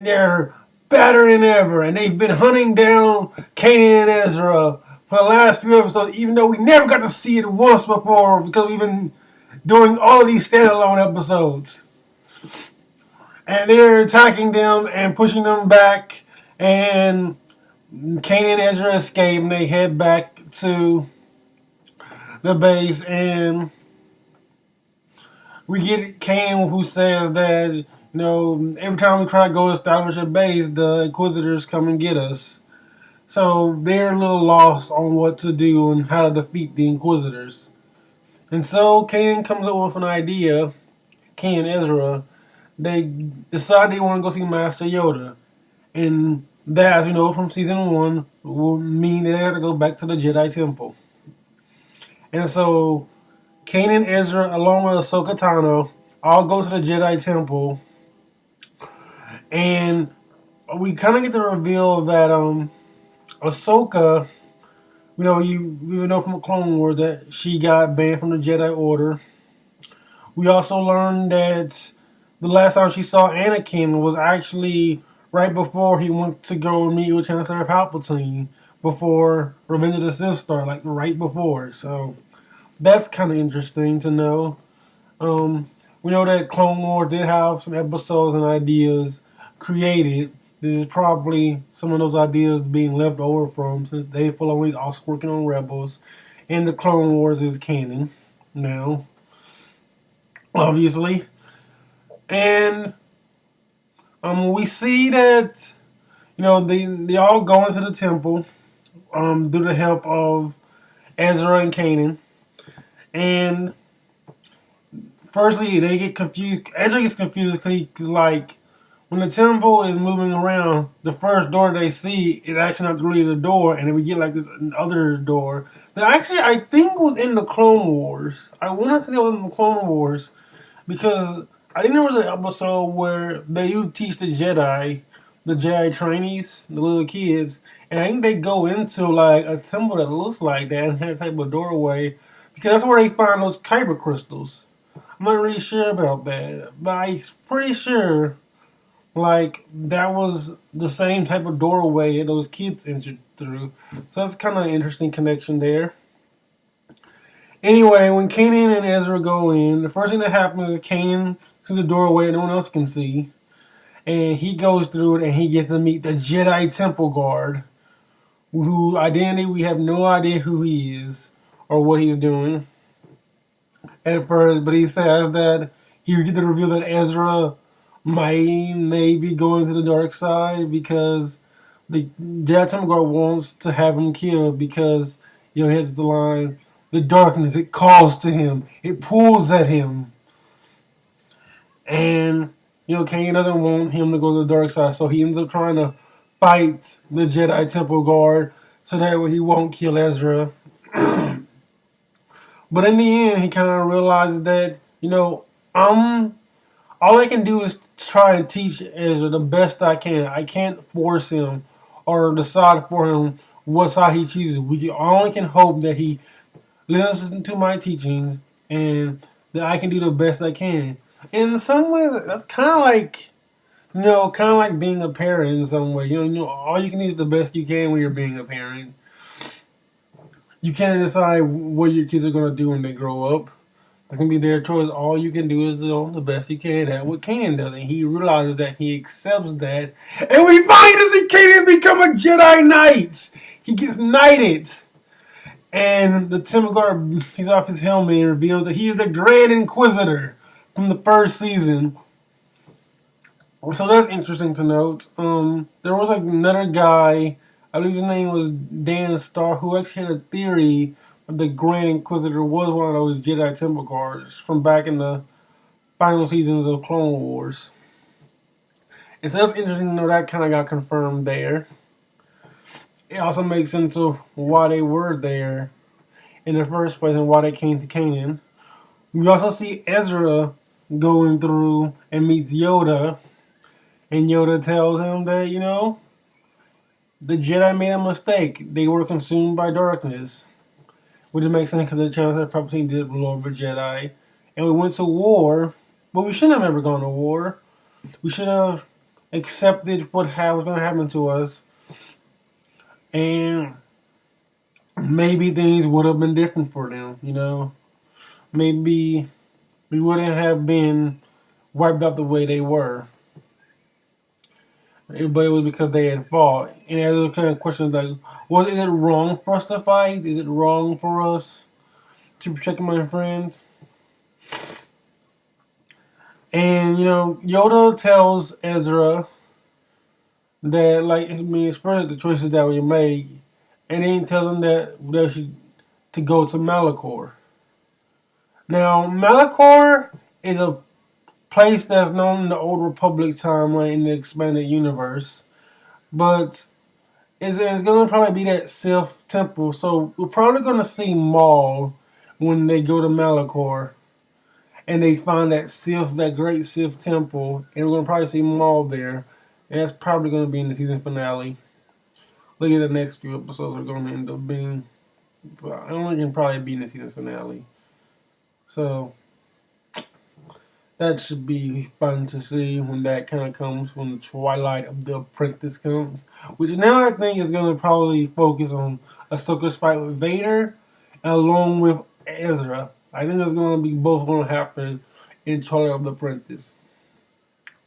They're better than ever, and they've been hunting down Kanan and Ezra for the last few episodes, even though we never got to see it once before because we've been doing all of these standalone episodes. And they're attacking them and pushing them back, and Kanan and Ezra escape, and they head back to the base, and we get Kanan who says that, every time we try to go establish a base, the Inquisitors come and get us. So they're a little lost on what to do and how to defeat the Inquisitors. And so Kanan comes up with an idea. Kanan and Ezra, they decide they want to go see Master Yoda. And that, as we know from season 1, will mean they have to go back to the Jedi Temple. And so Kanan and Ezra, along with Ahsoka Tano, all go to the Jedi Temple. And we kind of get the reveal that Ahsoka, we know from the Clone Wars that she got banned from the Jedi Order. We also learned that the last time she saw Anakin was actually right before he went to go meet with Chancellor Palpatine before Revenge of the Sith started, like right before. So that's kind of interesting to know. We know that Clone Wars did have some episodes and ideas created. This is probably some of those ideas being left over from, since Dave Filoni's also working on Rebels, and the Clone Wars is canon now, obviously. And we see that they all go into the temple through the help of Ezra and Kanan. And firstly, they get confused. Ezra gets confused because he's like, when the temple is moving around, the first door they see is actually not really the door, and then we get like this other door that actually I think was in the Clone Wars. I want to say it was in the Clone Wars because I think there was an episode where they do teach the Jedi trainees, the little kids, and I think they go into like a temple that looks like that and has a type of doorway because that's where they find those kyber crystals. I'm not really sure about that, but I'm pretty sure like that was the same type of doorway that those kids entered through. So that's kind of an interesting connection there. Anyway, when Kanan and Ezra go in, the first thing that happens is Kanan sees the doorway that no one else can see. And he goes through it and he gets to meet the Jedi Temple Guard, who identity we have no idea who he is or what he's doing at first, but he says that he gets to reveal that Ezra may be going to the dark side because the Jedi Temple Guard wants to have him killed because he hits the line, the darkness, it calls to him, it pulls at him. And Kane doesn't want him to go to the dark side, so he ends up trying to fight the Jedi Temple Guard so that way he won't kill Ezra. But in the end, he kind of realizes that, all I can do is try and teach Ezra the best I can. I can't force him or decide for him what side he chooses. We only can hope that he listens to my teachings and that I can do the best I can. In some ways, that's kind of like, being a parent in some way. All you can do is the best you can when you're being a parent. You can't decide what your kids are going to do when they grow up. It's going to be their choice. All you can do is the best you can at what Kanan does. And he realizes that, he accepts that. And we finally see Kanan become a Jedi Knight. He gets knighted. And the Temple Guard takes off his helmet and reveals that he is the Grand Inquisitor from the first season. So that's interesting to note. There was like another guy, I believe his name was Dan Starr, who actually had a theory that the Grand Inquisitor was one of those Jedi Temple Guards from back in the final seasons of Clone Wars. And so that's interesting to know that kind of got confirmed there. It also makes sense of why they were there in the first place and why they came to Kanan. We also see Ezra going through and meets Yoda. And Yoda tells him that, the Jedi made a mistake. They were consumed by darkness. Which makes sense because the Chancellor Palpatine did rule over Jedi. And we went to war, but we shouldn't have ever gone to war. We should have accepted what was going to happen to us, and maybe things would have been different for them. Maybe we wouldn't have been wiped out the way they were. But it was because they had fought. And there's kind of questions like, was it wrong for us to fight? Is it wrong for us to protect my friends? And Yoda tells Ezra that, like, I mean, it's first the choices that we make, and then he tells him that they should to go to Malachor. Now, Malachor is a place that's known in the Old Republic timeline in the expanded universe, but it's going to probably be that Sith temple. So we're probably going to see Maul when they go to Malachor, and they find that great Sith temple, and we're going to probably see Maul there, and that's probably going to be in the season finale. Look at the next few episodes are going to end up being. So I only can probably be in the season finale. So that should be fun to see when that kind of comes, when the twilight of the apprentice comes. Which now I think is going to probably focus on Ahsoka's fight with Vader, along with Ezra. I think that's going to be both going to happen in Twilight of the Apprentice.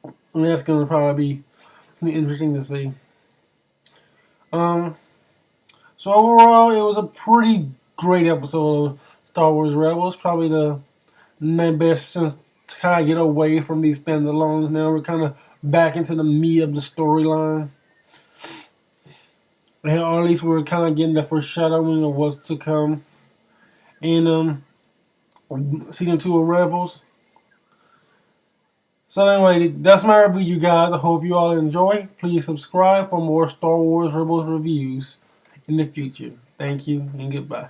And that's going to probably be interesting to see. So overall, it was a pretty great episode of Star Wars Rebels. Probably the best since to kind of get away from these standalones. Now we're kind of back into the meat of the storyline. And or at least we're kind of getting the foreshadowing of what's to come in season 2 of Rebels. So anyway, that's my review, you guys. I hope you all enjoy. Please subscribe for more Star Wars Rebels reviews in the future. Thank you and goodbye.